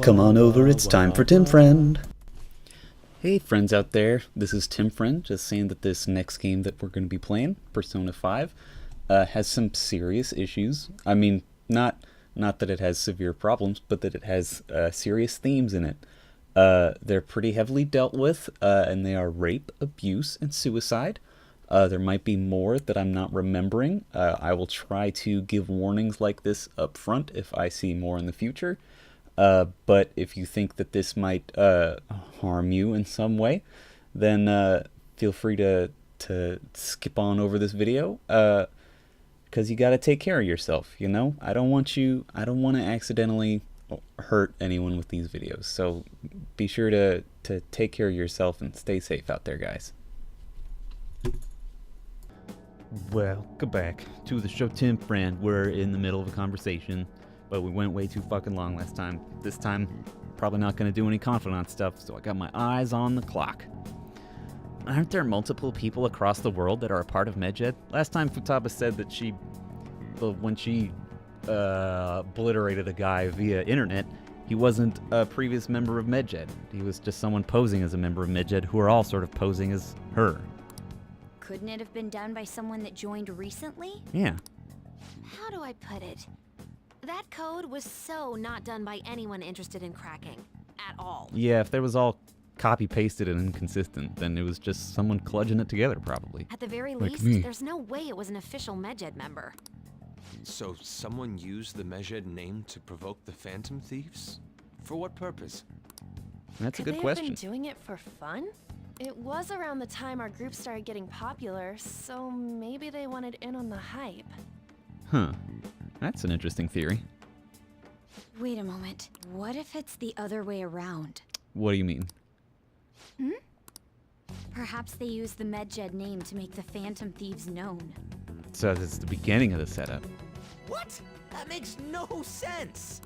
Come on over, it's time for Tim Friend. Hey friends out there, this is Tim Friend, just saying that this next game that we're going to be playing, Persona 5, has some serious issues. I mean, not that it has severe problems, but that it has serious themes in it. They're pretty heavily dealt with, and they are rape, abuse, and suicide. There might be more that I'm not remembering. I will try to give warnings like this up front if I see more in the future. But if you think that this might harm you in some way, then feel free to skip on over this video, because you got to take care of yourself, you know? I don't want to accidentally hurt anyone with these videos, so be sure to take care of yourself and stay safe out there, guys. Welcome back to the show, Tim Friend. We're in the middle of a conversation, but we went way too fucking long last time. This time, probably not going to do any confidant stuff, so I got my eyes on the clock. Aren't there multiple people across the world that are a part of Medjed? Last time Futaba said that when she obliterated a guy via internet, he wasn't a previous member of Medjed. He was just someone posing as a member of Medjed who are all sort of posing as her. Couldn't it have been done by someone that joined recently? Yeah. How do I put it? That code was so not done by anyone interested in cracking. At all. Yeah, if there was all copy-pasted and inconsistent, then it was just someone kludging it together, probably. At the very Like least, me. there's no way it was an official Medjed member. So someone used the Medjed name to provoke the Phantom Thieves? For what purpose? That's a Could good they question. have been doing it for fun? It was around the time our group started getting popular, so maybe they wanted in on the hype. Huh. That's an interesting theory. Wait a moment. What if it's the other way around? What do you mean? Perhaps they used the Medjed name to make the Phantom Thieves known. So it's the beginning of the setup. What? That makes no sense.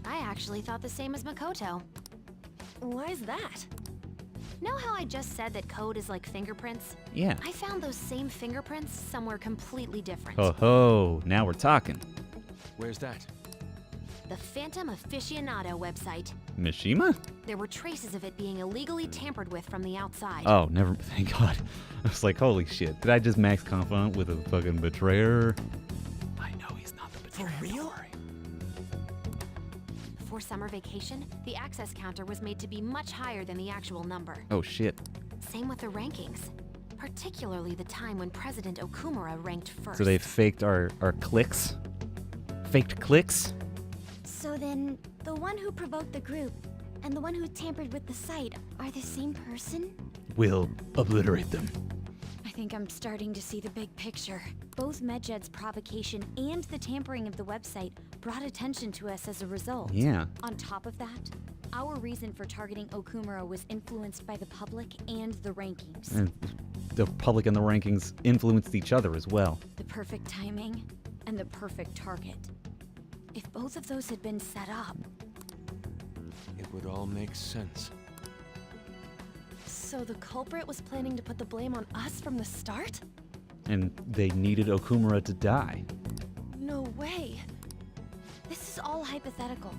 I actually thought the same as Makoto. Why's that? Know how I just said that code is like fingerprints? Yeah. I found those same fingerprints somewhere completely different. Ho ho, now we're talking. Where's that? The Phantom Aficionado website. Mishima? There were traces of it being illegally tampered with from the outside. Oh, never. Thank God. I was like, holy shit. Did I just max confidant with a fucking betrayer? I know he's not the betrayer. For real? Don't worry. For summer vacation, the access counter was made to be much higher than the actual number. Oh shit. Same with the rankings. Particularly the time when President Okumura ranked first. So they faked our clicks? Faked clicks? So then, the one who provoked the group and the one who tampered with the site are the same person? We'll obliterate them. I think I'm starting to see the big picture. Both Medjed's provocation and the tampering of the website brought attention to us as a result. Yeah. On top of that, our reason for targeting Okumura was influenced by the public and the rankings. And the public and the rankings influenced each other as well. The perfect timing and the perfect target. If both of those had been set up, It would all make sense. So the culprit was planning to put the blame on us from the start? And they needed Okumura to die. No way. this is all hypothetical.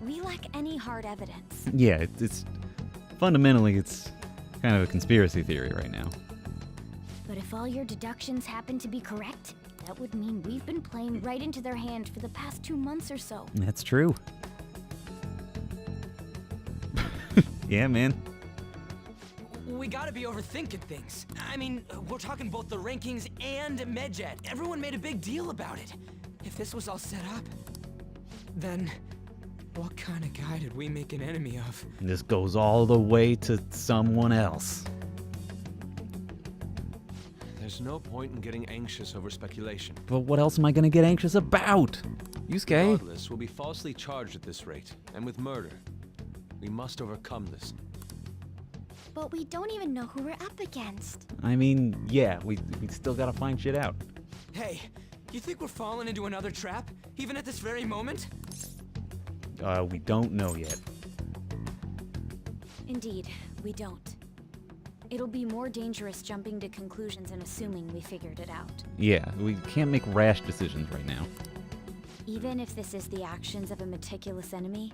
We lack any hard evidence. Yeah, it's fundamentally, it's kind of a conspiracy theory right now. But if all your deductions happen to be correct, that would mean we've been playing right into their hand for the past 2 months or so. That's true. Yeah, man. We gotta be overthinking things. I mean, we're talking both the rankings and Medjed. Everyone made a big deal about it. If this was all set up, then what kind of guy did we make an enemy of? This goes all the way to someone else. There's no point in getting anxious over speculation. But what else am I gonna get anxious about? Yusuke? Regardless, we'll be falsely charged at this rate, and with murder. We must overcome this. But we don't even know who we're up against. I mean, yeah, we still gotta find shit out. Hey, you think we're falling into another trap, even at this very moment? We don't know yet. Indeed, we don't. It'll be more dangerous jumping to conclusions and assuming we figured it out. Yeah, we can't make rash decisions right now. Even if this is the actions of a meticulous enemy,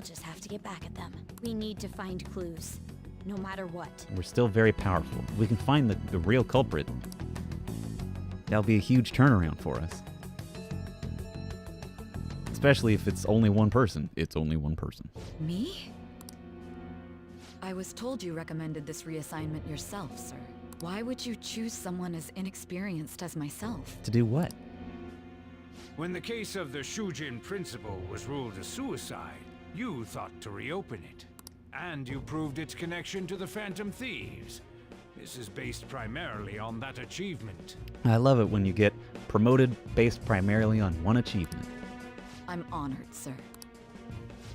just have to get back at them. We need to find clues, no matter what. We're still very powerful. We can find the real culprit. That'll be a huge turnaround for us. Especially if it's only one person. It's only one person. Me? I was told you recommended this reassignment yourself, sir. Why would you choose someone as inexperienced as myself? To do what? When the case of the Shujin principal was ruled a suicide, you thought to reopen it. And you proved its connection to the Phantom Thieves. This is based primarily on that achievement. I love it when you get promoted based primarily on one achievement. I'm honored, sir.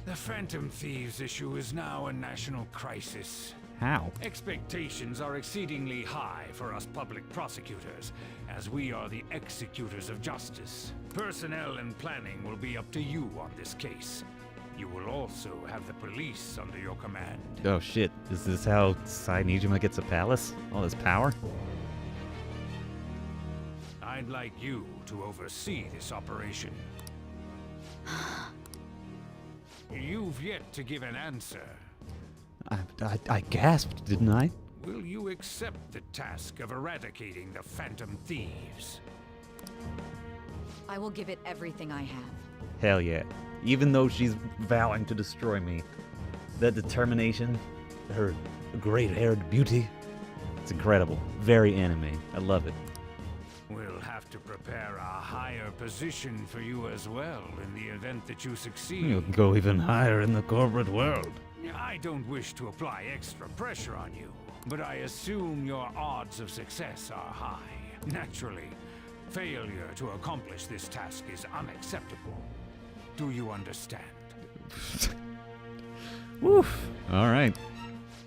The Phantom Thieves issue is now a national crisis. How? Expectations are exceedingly high for us public prosecutors, as we are the executors of justice. Personnel and planning will be up to you on this case. You will also have the police under your command. Oh shit, is this how Sai Nijima gets a palace? All this power? I'd like you to oversee this operation. You've yet to give an answer. I gasped, didn't I? Will you accept the task of eradicating the Phantom Thieves? I will give it everything I have. Hell yeah. Even though she's vowing to destroy me. That determination, her gray-haired beauty, it's incredible. Very anime. I love it. We'll have to prepare a higher position for you as well in the event that you succeed. You'll go even higher in the corporate world. I don't wish to apply extra pressure on you, but I assume your odds of success are high. Naturally, failure to accomplish this task is unacceptable. Do you understand? Woof. All right.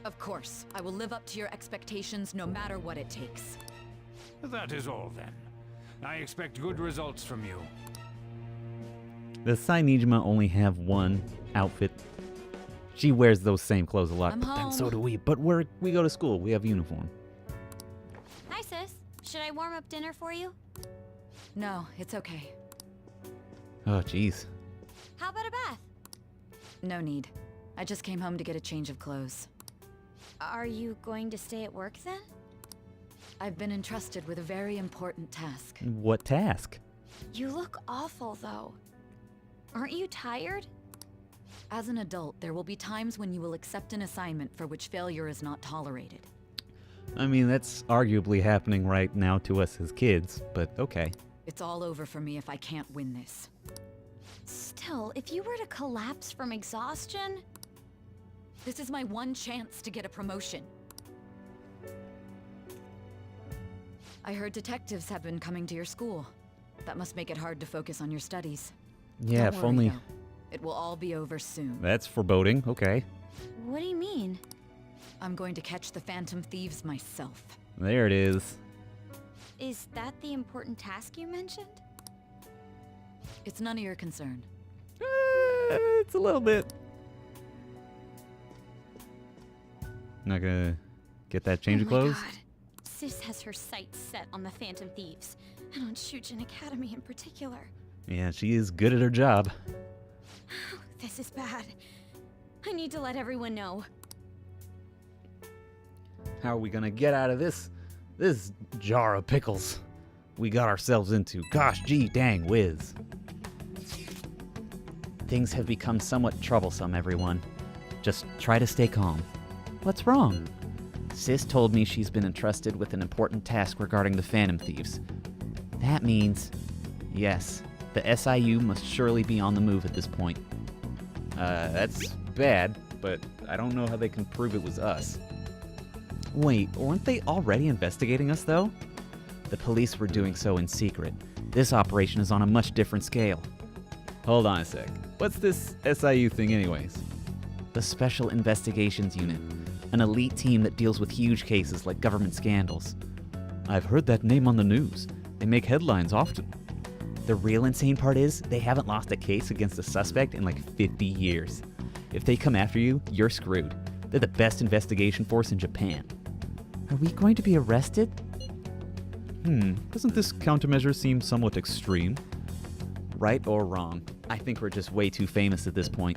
Of course, I will live up to your expectations no matter what it takes. That is all then. I expect good results from you. Does Sai Nijima only have one outfit? She wears those same clothes a lot, I'm but then so home. do we. But we go to school. We have uniform. Hi, sis. Should I warm up dinner for you? No, it's okay. Oh, jeez. How about a bath? No need. I just came home to get a change of clothes. Are you going to stay at work then? I've been entrusted with a very important task. What task? You look awful, though. Aren't you tired? As an adult, there will be times when you will accept an assignment for which failure is not tolerated. I mean, that's arguably happening right now to us as kids, but okay. It's all over for me if I can't win this. Still, if you were to collapse from exhaustion... This is my one chance to get a promotion. I heard detectives have been coming to your school. That must make it hard to focus on your studies. Yeah, Don't if worry, only. though. It will all be over soon. That's foreboding. Okay. What do you mean? I'm going to catch the Phantom Thieves myself. There it is. Is that the important task you mentioned? It's none of your concern. It's a little bit. Not gonna get that change of clothes? Oh my God. Sis has her sights set on the Phantom Thieves, and on Shujin Academy in particular. Yeah, she is good at her job. This is bad. I need to let everyone know. How are we gonna get out of this jar of pickles we got ourselves into? Gosh, gee, dang whiz. Things have become somewhat troublesome, everyone. Just try to stay calm. What's wrong? Sis told me she's been entrusted with an important task regarding the Phantom Thieves. That means, yes, the SIU must surely be on the move at this point. That's bad, but I don't know how they can prove it was us. Wait, weren't they already investigating us, though? The police were doing so in secret. This operation is on a much different scale. Hold on a sec. What's this SIU thing anyways? The Special Investigations Unit, an elite team that deals with huge cases like government scandals. I've heard that name on the news. They make headlines often. The real insane part is, they haven't lost a case against a suspect in like 50 years. If they come after you, you're screwed. They're the best investigation force in Japan. Are we going to be arrested? Doesn't this countermeasure seem somewhat extreme? Right or wrong, I think we're just way too famous at this point.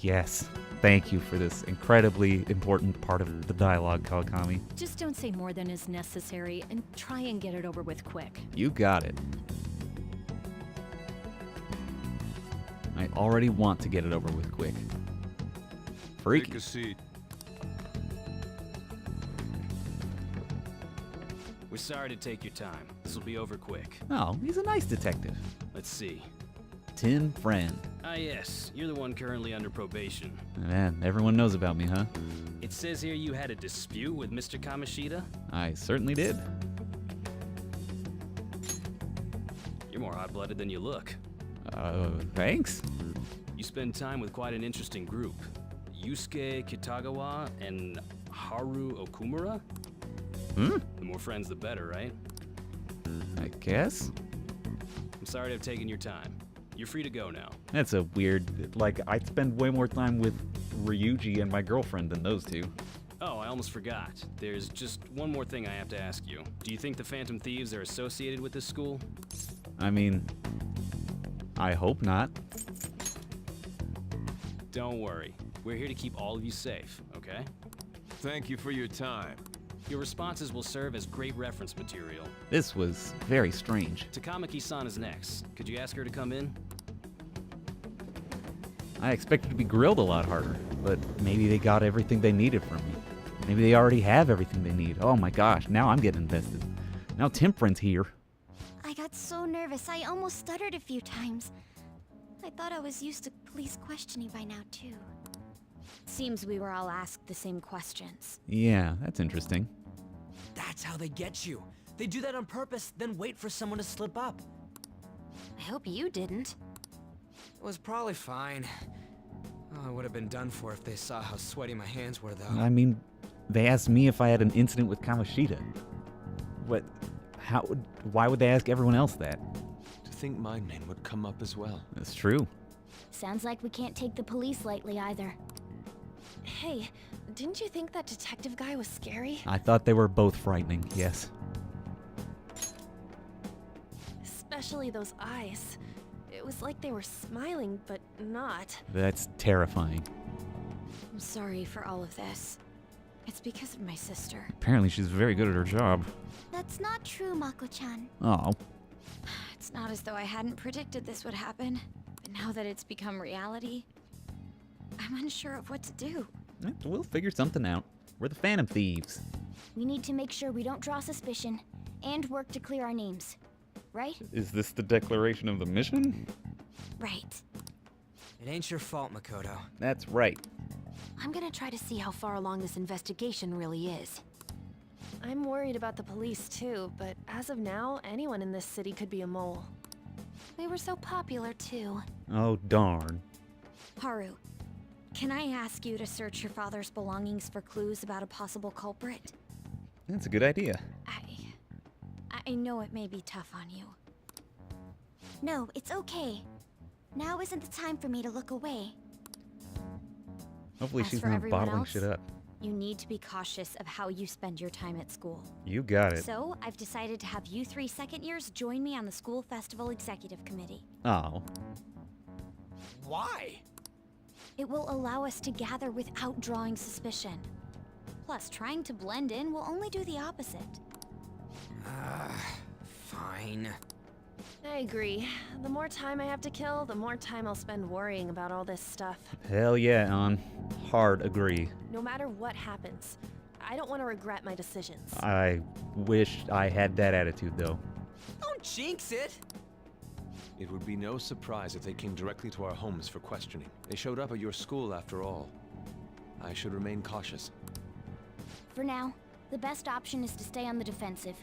yes. Thank you for this incredibly important part of the dialogue, Kawakami. Just don't say more than is necessary and try and get it over with quick. You got it. I already want to get it over with quick. Freaky. Take a seat. We're sorry to take your time. This will be over quick. Oh, he's a nice detective. Let's see. Tim Friend. Ah, yes. You're the one currently under probation. Man, everyone knows about me, huh? It says here you had a dispute with Mr. Kamoshida? I certainly did. You're more hot-blooded than you look. Thanks? You spend time with quite an interesting group. Yusuke Kitagawa and Haru Okumura? Hmm? The more friends, the better, right? I guess? I'm sorry to have taken your time. You're free to go now. That's a weird... Like, I spend way more time with Ryuji and my girlfriend than those two. Oh, I almost forgot. There's just one more thing I have to ask you. Do you think the Phantom Thieves are associated with this school? I mean... I hope not. Don't worry. We're here to keep all of you safe, okay? Thank you for your time. Your responses will serve as great reference material. This was very strange. Takamaki-san is next. Could you ask her to come in? I expected to be grilled a lot harder, but maybe they got everything they needed from me. Maybe they already have everything they need. Oh my gosh, now I'm getting invested. Now Tim Friend's here. I got so nervous, I almost stuttered a few times. I thought I was used to police questioning by now, too. Seems we were all asked the same questions. Yeah, that's interesting. That's how they get you. They do that on purpose, then wait for someone to slip up. I hope you didn't. It was probably fine. Oh, I would have been done for if they saw how sweaty my hands were, though. I mean, they asked me if I had an incident with Kamoshida. What? How would... Why would they ask everyone else that? To think my name would come up as well. That's true. Sounds like we can't take the police lightly either. Hey, didn't you think that detective guy was scary? I thought they were both frightening, yes. Especially those eyes. It was like they were smiling, but not. That's terrifying. I'm sorry for all of this. It's because of my sister. Apparently she's very good at her job. That's not true, Mako-chan. Oh. It's not as though I hadn't predicted this would happen. But now that it's become reality, I'm unsure of what to do. We'll figure something out. We're the Phantom Thieves. We need to make sure we don't draw suspicion, and work to clear our names. Right? Is this the declaration of the mission? Right. It ain't your fault, Makoto. That's right. I'm gonna try to see how far along this investigation really is. I'm worried about the police too, but as of now, anyone in this city could be a mole. They were so popular too. Oh, darn. Haru, can I ask you to search your father's belongings for clues about a possible culprit? That's a good idea. I know it may be tough on you. No, it's okay. Now isn't the time for me to look away. Hopefully As she's for not everyone bottling else, shit up. You need to be cautious of how you spend your time at school. You got it. So, I've decided to have you 3 second years join me on the school festival executive committee. Oh. Why? It will allow us to gather without drawing suspicion. Plus, trying to blend in will only do the opposite. Fine. I agree. The more time I have to kill, the more time I'll spend worrying about all this stuff. Hell yeah, on. Hard agree. No matter what happens, I don't want to regret my decisions. I wish I had that attitude, though. Don't jinx it! It would be no surprise if they came directly to our homes for questioning. They showed up at your school after all. I should remain cautious. For now, the best option is to stay on the defensive.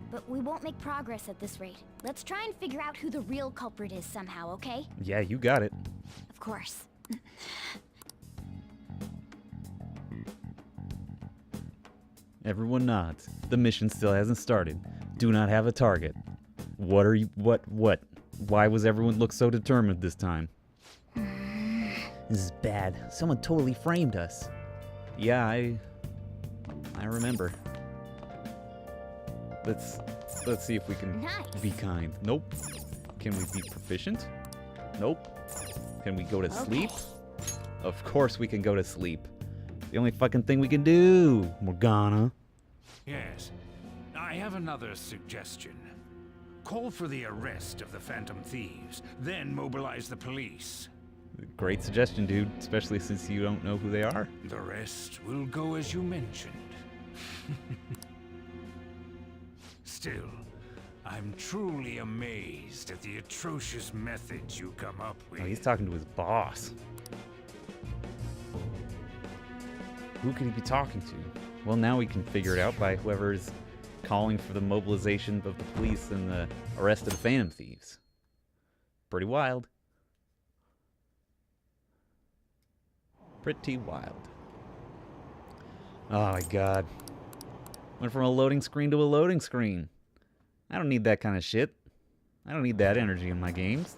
But we won't make progress at this rate. Let's try and figure out who the real culprit is somehow, okay? Yeah, you got it. Of course. Everyone nods. The mission still hasn't started. Do not have a target. What are you... What? Why was everyone look so determined this time? This is bad. Someone totally framed us. Yeah, I remember. Let's see if we can be kind. Nope. Can we be proficient? Nope. Can we go to sleep? Of course we can go to sleep. The only fucking thing we can do, Morgana. Yes. I have another suggestion. Call for the arrest of the Phantom Thieves, then mobilize the police. Great suggestion, dude, especially since you don't know who they are. The rest will go as you mentioned. Still, I'm truly amazed at the atrocious methods you come up with. Oh, he's talking to his boss. Who could he be talking to? Well, now we can figure it out by whoever's calling for the mobilization of the police and the arrest of the Phantom Thieves. Pretty wild. Pretty wild. Oh my god. Went from a loading screen to a loading screen. I don't need that kind of shit. I don't need that energy in my games.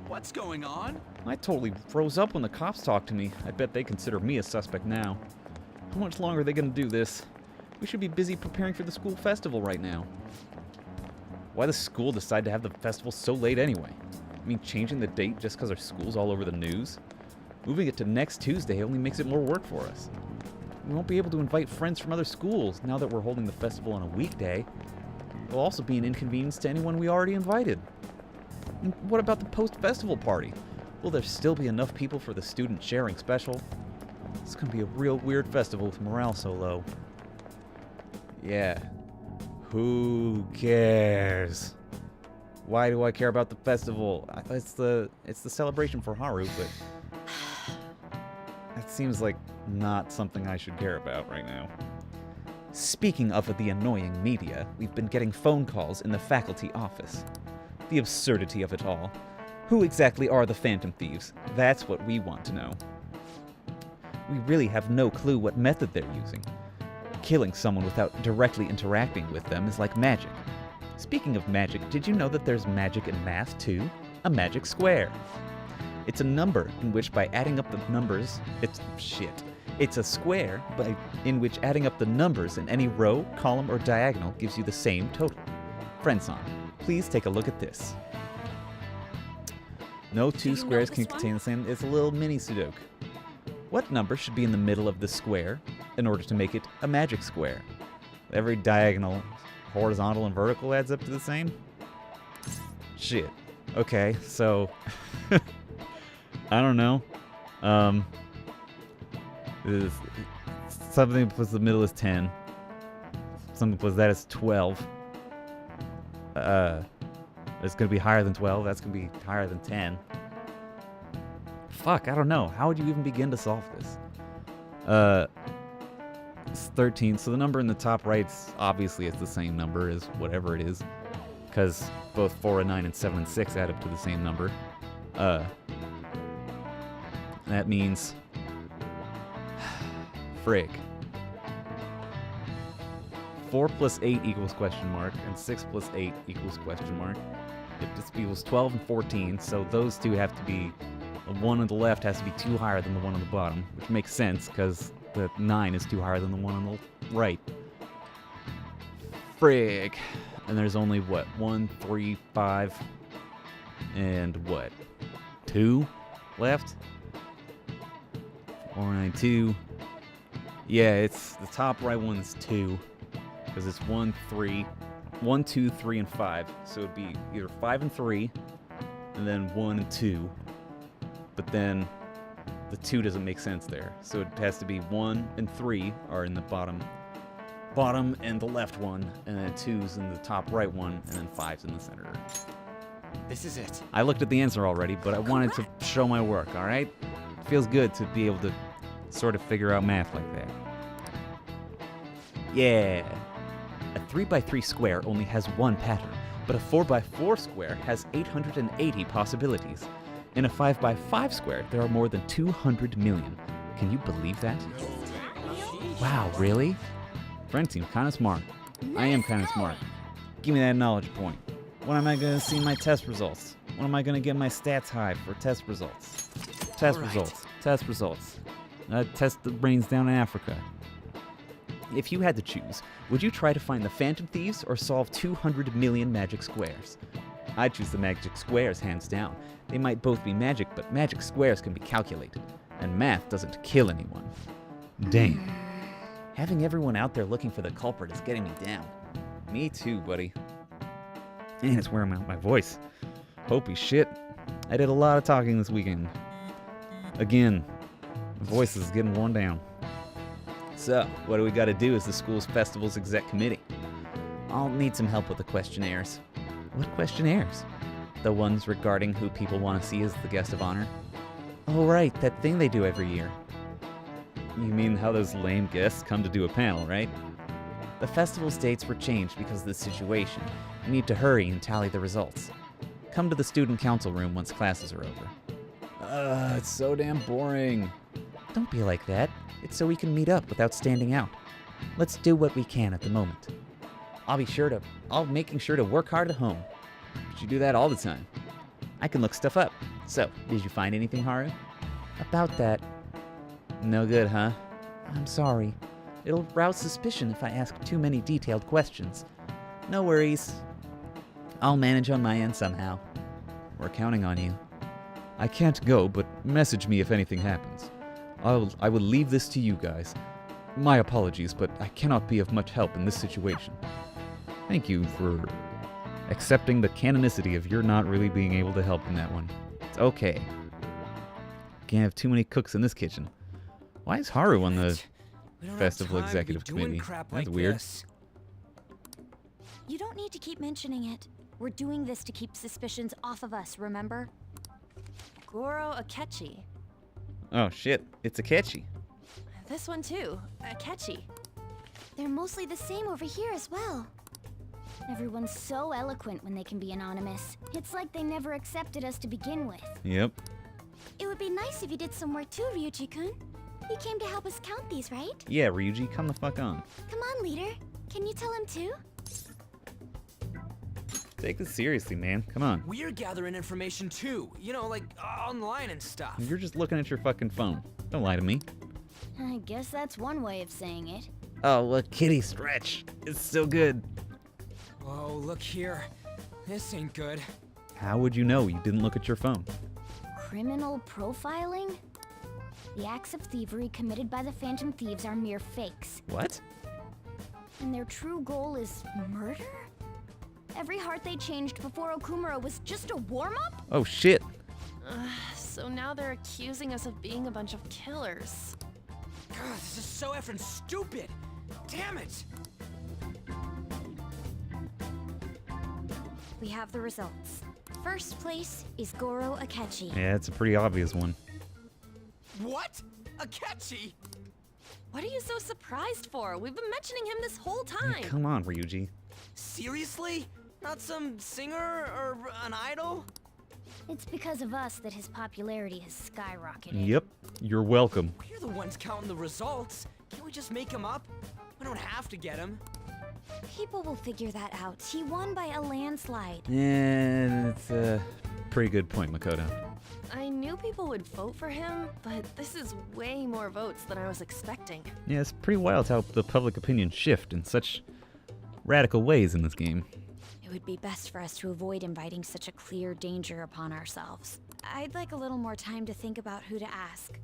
What's going on? I totally froze up when the cops talked to me. I bet they consider me a suspect now. How much longer are they gonna do this? We should be busy preparing for the school festival right now. Why does school decide to have the festival so late anyway? I mean, changing the date just because our school's all over the news? Moving it to next Tuesday only makes it more work for us. We won't be able to invite friends from other schools now that we're holding the festival on a weekday. It will also be an inconvenience to anyone we already invited. And what about the post-festival party? Will there still be enough people for the student sharing special? It's gonna be a real weird festival with morale so low. Yeah. Who cares? Why do I care about the festival? It's the celebration for Haru, but that seems like not something I should care about right now. Speaking of the annoying media, we've been getting phone calls in the faculty office. The absurdity of it all. Who exactly are the Phantom Thieves? That's what we want to know. We really have no clue what method they're using. Killing someone without directly interacting with them is like magic. Speaking of magic, did you know that there's magic in math too? A magic square. It's a number in which by adding up the numbers, It's a square in which adding up the numbers in any row, column, or diagonal gives you the same total. Friendson, please take a look at this. No two squares can contain the same. It's a little mini Sudoku. What number should be in the middle of the square in order to make it a magic square? Every diagonal, horizontal, and vertical adds up to the same? Shit. Okay, so I don't know. Something plus the middle is 10. Something plus that is 12. It's gonna be higher than 12. That's gonna be higher than 10. Fuck, I don't know. How would you even begin to solve this? It's 13. So the number in the top right's obviously it's the same number as whatever it is, because both 4 and 9 and 7 and 6 add up to the same number. That means frig. 4 plus 8 equals question mark, and 6 plus 8 equals question mark. It just equals 12 and 14, so those two have to be, the one on the left has to be 2 higher than the one on the bottom, which makes sense, because the 9 is 2 higher than the one on the right. Frig. And there's only, what, 1, 3, 5, and what, 2 left? 4, 9, 2. Yeah, it's the top right one's 2, because it's 1, 2, 3, and 5. So it'd be either 5 and 3, and then 1 and 2. But then the 2 doesn't make sense there. So it has to be 1 and 3 are in the bottom and the left one, and then 2's in the top right one, and then 5's in the center. This is it. I looked at the answer already, but I wanted to show my work, alright? It feels good to be able to sort of figure out math like that. Yeah. A 3x3 square only has one pattern, but a 4x4 square has 880 possibilities. In a 5x5 square, there are more than 200 million. Can you believe that? Wow, really? Friend seems kind of smart. I am kind of smart. Give me that knowledge point. When am I going to see my test results? When am I going to get my stats high for test results? Test results. Test results. Test the brains down in Africa. If you had to choose, would you try to find the Phantom Thieves or solve 200 million magic squares? I'd choose the magic squares, hands down. They might both be magic, but magic squares can be calculated. And math doesn't kill anyone. Damn. Having everyone out there looking for the culprit is getting me down. Me too, buddy. And it's wearing out my voice. Holy shit. I did a lot of talking this weekend. Again, my voice is getting worn down. So, what do we gotta do as the school's festival's exec committee? I'll need some help with the questionnaires. What questionnaires? The ones regarding who people want to see as the guest of honor? Oh right, that thing they do every year. You mean how those lame guests come to do a panel, right? The festival's dates were changed because of the situation. We need to hurry and tally the results. Come to the student council room once classes are over. It's so damn boring. Don't be like that. It's so we can meet up without standing out. Let's do what we can at the moment. I'll making sure to work hard at home. But you do that all the time. I can look stuff up. So, did you find anything, Haru? About that. No good, huh? I'm sorry. It'll rouse suspicion if I ask too many detailed questions. No worries. I'll manage on my end somehow. We're counting on you. I can't go, but message me if anything happens. I will leave this to you guys. My apologies, but I cannot be of much help in this situation. Thank you for accepting the canonicity of your not really being able to help in that one. It's okay. Can't have too many cooks in this kitchen. Why is Haru on the festival executive committee? That's weird. You don't need to keep mentioning it. We're doing this to keep suspicions off of us, remember? Goro Akechi. Oh shit, it's Akechi. This one too, Akechi. They're mostly the same over here as well. Everyone's so eloquent when they can be anonymous. It's like they never accepted us to begin with. Yep. It would be nice if you did some work too, Ryuji-kun. You came to help us count these, right? Yeah, Ryuji, come the fuck on. Come on, leader. Can you tell him too? Take this seriously, man. Come on. We're gathering information too. You know, like online and stuff. You're just looking at your fucking phone. Don't lie to me. I guess that's one way of saying it. Oh, look, kitty stretch. It's so good. Whoa, look here. This ain't good. How would you know you didn't look at your phone? Criminal profiling? The acts of thievery committed by the Phantom Thieves are mere fakes. What? And their true goal is murder? Every heart they changed before Okumura was just a warm-up? Oh, shit. So now they're accusing us of being a bunch of killers. God, this is so effing stupid. Damn it. We have the results. First place is Goro Akechi. Yeah, it's a pretty obvious one. What? Akechi? What are you so surprised for? We've been mentioning him this whole time. Come on, Ryuji. Seriously? Not some singer or an idol? It's because of us that his popularity has skyrocketed. Yep, you're welcome. We're the ones counting the results. Can't we just make him up? We don't have to get him. People will figure that out. He won by a landslide. Yeah, it's a pretty good point, Makoto. I knew people would vote for him, but this is way more votes than I was expecting. Yeah, it's pretty wild how the public opinion shift in such radical ways in this game. It would be best for us to avoid inviting such a clear danger upon ourselves. I'd like a little more time to think about who to ask.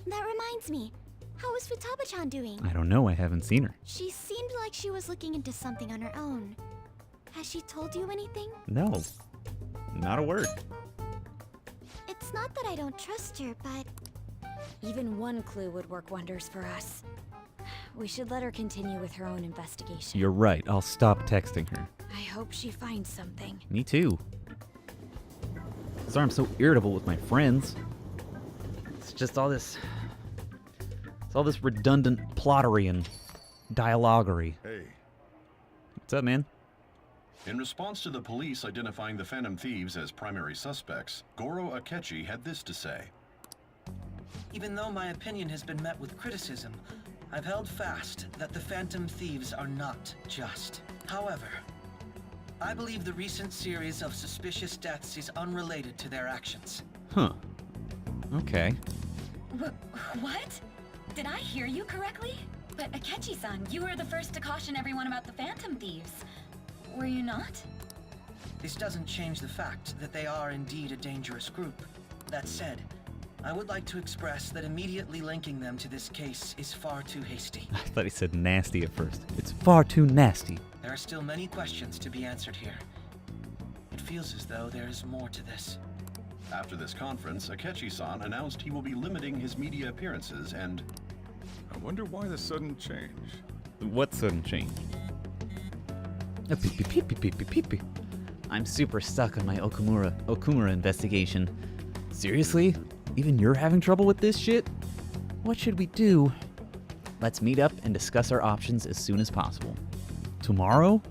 That reminds me. How is Futaba-chan doing? I don't know, I haven't seen her. She seemed like she was looking into something on her own. Has she told you anything? No, not a word. It's not that I don't trust her, but... Even one clue would work wonders for us. We should let her continue with her own investigation. You're right, I'll stop texting her. I hope she finds something. Me too. Sorry I'm so irritable with my friends. It's just all this... It's all this redundant plottery and dialoguery. Hey. What's up, man? In response to the police identifying the Phantom Thieves as primary suspects, Goro Akechi had this to say. Even though my opinion has been met with criticism, I've held fast that the Phantom Thieves are not just. However, I believe the recent series of suspicious deaths is unrelated to their actions. Huh. Okay. What? Did I hear you correctly? But Akechi-san, you were the first to caution everyone about the Phantom Thieves. Were you not? This doesn't change the fact that they are indeed a dangerous group. That said, I would like to express that immediately linking them to this case is far too hasty. I thought he said nasty at first. It's far too nasty. There are still many questions to be answered here. It feels as though there is more to this. After this conference, Akechi-san announced he will be limiting his media appearances and... I wonder why the sudden change. What sudden change? I'm super stuck on my Okumura investigation. Seriously? Even you're having trouble with this shit? What should we do? Let's meet up and discuss our options as soon as possible. Tomorrow?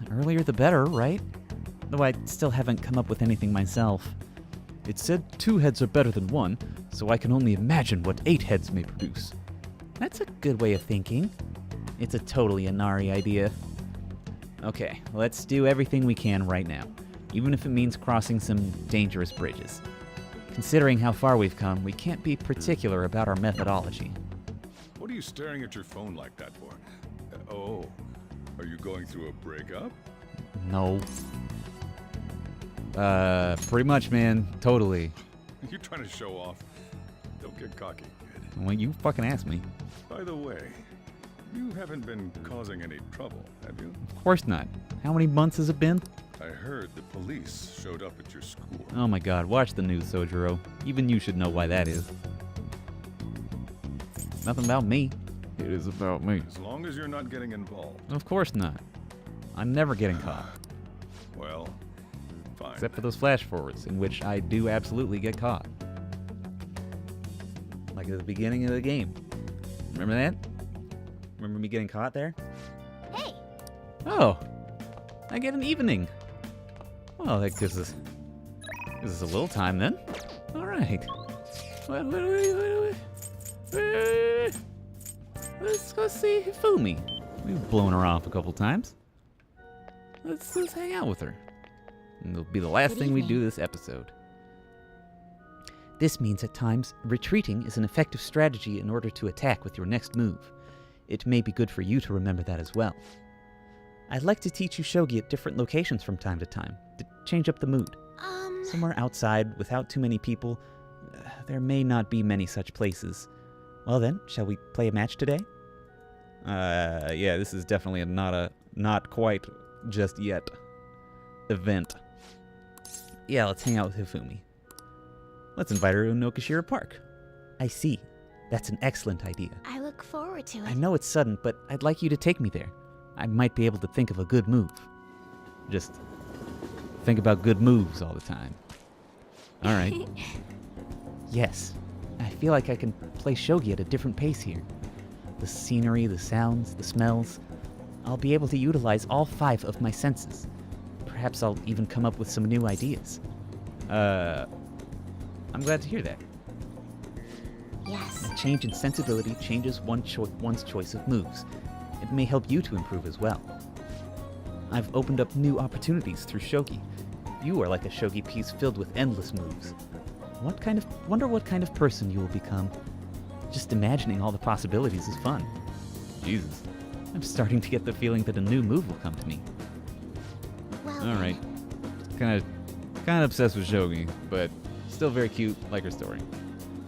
The earlier the better, right? Though I still haven't come up with anything myself. It said 2 heads are better than 1, so I can only imagine what 8 heads may produce. That's a good way of thinking. It's a totally Inari idea. Okay, let's do everything we can right now, even if it means crossing some dangerous bridges. Considering how far we've come, we can't be particular about our methodology. What are you staring at your phone like that for? Oh, are you going through a breakup? No. Pretty much, man. Totally. You're trying to show off. Don't get cocky, kid. Well, you fucking asked me. By the way, you haven't been causing any trouble, have you? Of course not. How many months has it been? I heard the police showed up at your school. Oh my god, watch the news, Sojiro. Even you should know why that is. Nothing about me. It is about me. As long as you're not getting involved. Of course not. I'm never getting caught. Well, fine. Except for those flash forwards, in which I do absolutely get caught. Like at the beginning of the game. Remember that? Remember me getting caught there? Hey! Oh! I get an evening. Well, that gives us a little time then. Alright. Let's go see Hifumi. We've blown her off a couple times. Let's hang out with her. And it'll be the last thing we do this episode. This means at times, retreating is an effective strategy in order to attack with your next move. It may be good for you to remember that as well. I'd like to teach you shogi at different locations from time to time, to change up the mood. Somewhere outside, without too many people. There may not be many such places. Well then, shall we play a match today? Yeah, this is definitely not quite just yet event. Yeah, let's hang out with Hifumi. Let's invite her to Nokashira Park. I see. That's an excellent idea. I look forward to it. I know it's sudden, but I'd like you to take me there. I might be able to think of a good move. Just think about good moves all the time. All right. Yes. I feel like I can play shogi at a different pace here. The scenery, the sounds, the smells. I'll be able to utilize all 5 of my senses. Perhaps I'll even come up with some new ideas. I'm glad to hear that. Yes. A change in sensibility changes one's choice of moves. It may help you to improve as well. I've opened up new opportunities through shogi. You are like a shogi piece filled with endless moves. Wonder what kind of person you will become. Just imagining all the possibilities is fun. Jesus. I'm starting to get the feeling that a new move will come to me. Well, alright. Kind of obsessed with shogi, but still very cute, like her story.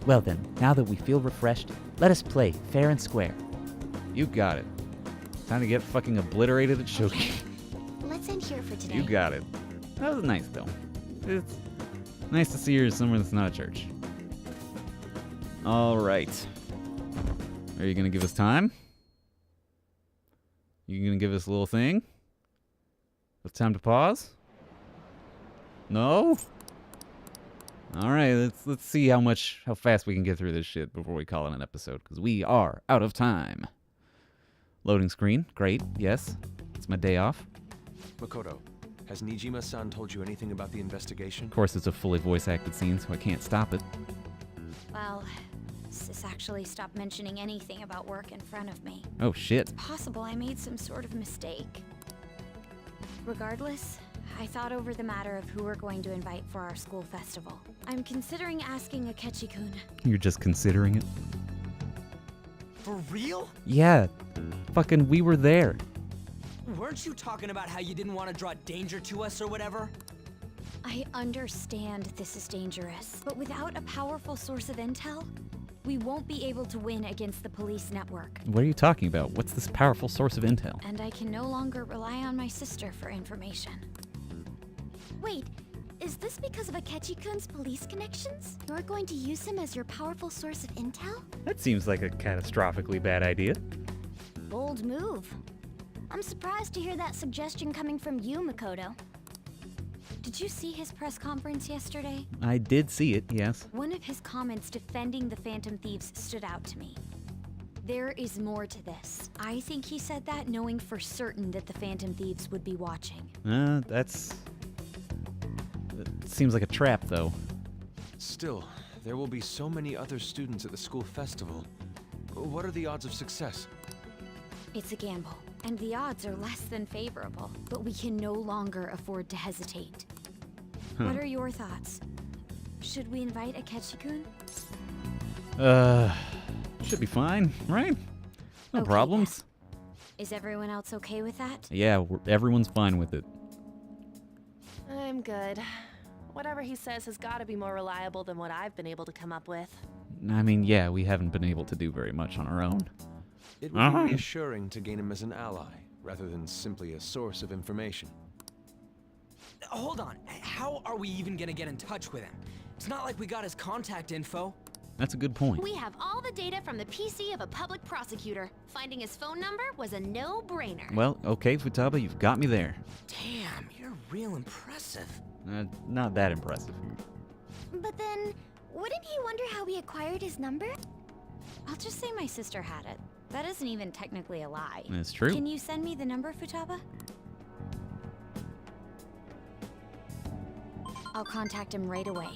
Well then, now that we feel refreshed, let us play fair and square. You got it. Time to get fucking obliterated at shogi. Let's end here for today. You got it. That was nice though. It's nice to see her somewhere that's not a church. Alright. Are you gonna give us time? You gonna give us a little thing? With time to pause? No? Alright, let's see how fast we can get through this shit before we call it an episode, because we are out of time. Loading screen, great, yes. It's my day off. Makoto, has Nijima-san told you anything about the investigation? Of course, it's a fully voice-acted scene, so I can't stop it. Well, Sis actually stopped mentioning anything about work in front of me. Oh, shit. It's possible I made some sort of mistake. Regardless, I thought over the matter of who we're going to invite for our school festival. I'm considering asking Akechi-kun. You're just considering it? For real? Yeah. Fucking, we were there. Weren't you talking about how you didn't want to draw danger to us or whatever? I understand this is dangerous, but without a powerful source of intel, we won't be able to win against the police network. What are you talking about? What's this powerful source of intel? And I can no longer rely on my sister for information. Wait, is this because of Akechi-kun's police connections? You're going to use him as your powerful source of intel? That seems like a catastrophically bad idea. Bold move. I'm surprised to hear that suggestion coming from you, Makoto. Did you see his press conference yesterday? I did see it, yes. One of his comments defending the Phantom Thieves stood out to me. There is more to this. I think he said that knowing for certain that the Phantom Thieves would be watching. That seems like a trap, though. Still, there will be so many other students at the school festival. What are the odds of success? It's a gamble, and the odds are less than favorable, but we can no longer afford to hesitate. What are your thoughts? Should we invite Akechi-kun? Should be fine, right? No Okay, problems. Is everyone else okay with that? Yeah, everyone's fine with it. I'm good. Whatever he says has got to be more reliable than what I've been able to come up with. I mean, yeah, we haven't been able to do very much on our own. It would be reassuring to gain him as an ally, rather than simply a source of information. Hold on. How are we even gonna get in touch with him? It's not like we got his contact info. That's a good point. We have all the data from the PC of a public prosecutor. Finding his phone number was a no-brainer. Well, okay, Futaba, you've got me there. Damn, you're real impressive. Not that impressive. But then, wouldn't he wonder how we acquired his number? I'll just say my sister had it. That isn't even technically a lie. That's true. Can you send me the number, Futaba? I'll contact him right away.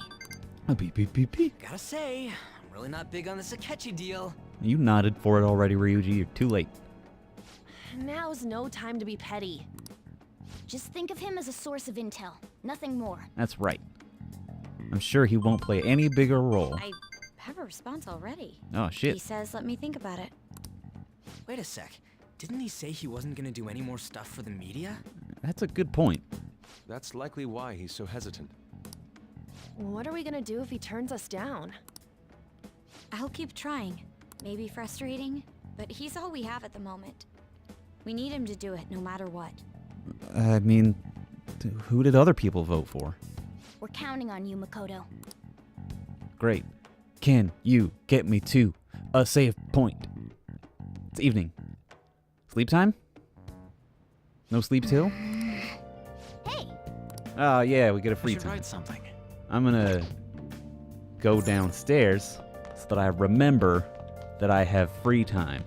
Beep, beep, beep, beep. Gotta say, I'm really not big on this Akechi deal. You nodded for it already, Ryuji. You're too late. Now's no time to be petty. Just think of him as a source of intel, nothing more. That's right. I'm sure he won't play any bigger role. I have a response already. Oh, shit. He says, let me think about it. Wait a sec. Didn't he say he wasn't gonna do any more stuff for the media? That's a good point. That's likely why he's so hesitant. What are we gonna do if he turns us down? I'll keep trying. Maybe frustrating, but he's all we have at the moment. We need him to do it no matter what. I mean, who did other people vote for? We're counting on you, Makoto. Great. Can you get me to a save point? It's evening. Sleep time? No sleep till? Hey! Oh, yeah, we get a free should time. write something. I'm gonna go downstairs so that I remember that I have free time.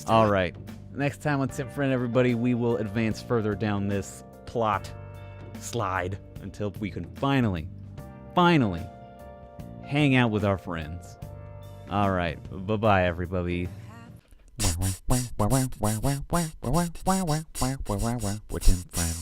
All right. Next time on Tim Friend, everybody, we will advance further down this plot slide until we can finally hang out with our friends. All right. Bye-bye, everybody. With Tim Friend.